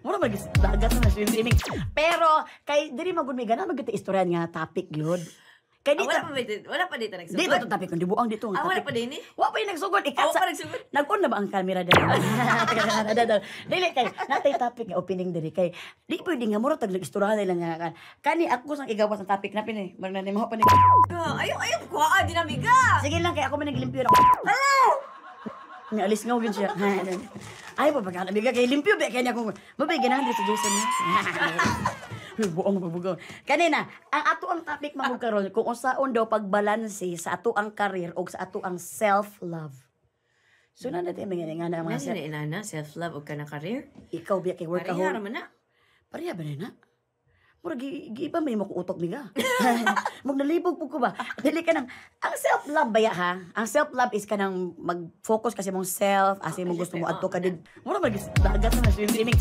Mura magis dagat na swimming. Pero kay diri magud may gana magiti istorya nga topic gyud. Kay dito wala pa dito nagsugod. dito to topic kun dibuang dito nga. Wala pa din eh. Wa pa yung nagsugod ikat Wa sa pa nagsugod. nag-on na ba ang camera dali? Dili kay natay topic nga opening diri kay di pwede nga mura tag nag-istorya lang nga kan. Kani ako sang igawas ang topic na pinay. Marna ni mo pa ni. Ayaw kuha dinamiga. Sige lang kay ako man naglimpyo na. Alis nga yun siya. Ay, papagana. Biga kay limpyo. Biga kaya niya kung mabigyan na sa Jason niya. Buong mabugaw. Kanina, ang ato ang topic mamugkaroon kung usaon daw pagbalanse sa ato ang career o sa ato ang self-love. So, na natin mga nga na mga Nasa na inana, self-love o ka na career? ikaw biya kay Pareha workaholic. naman na. Pareha ba na? Mura, giba may mo utok niga. Mag nalibog po ko ba? Dili ka nang, ang self-love ba ya ha? Ang self-love is ka nang mag-focus kasi mong self, as mong gusto mo adto ka din. Mura, dagat na swimming.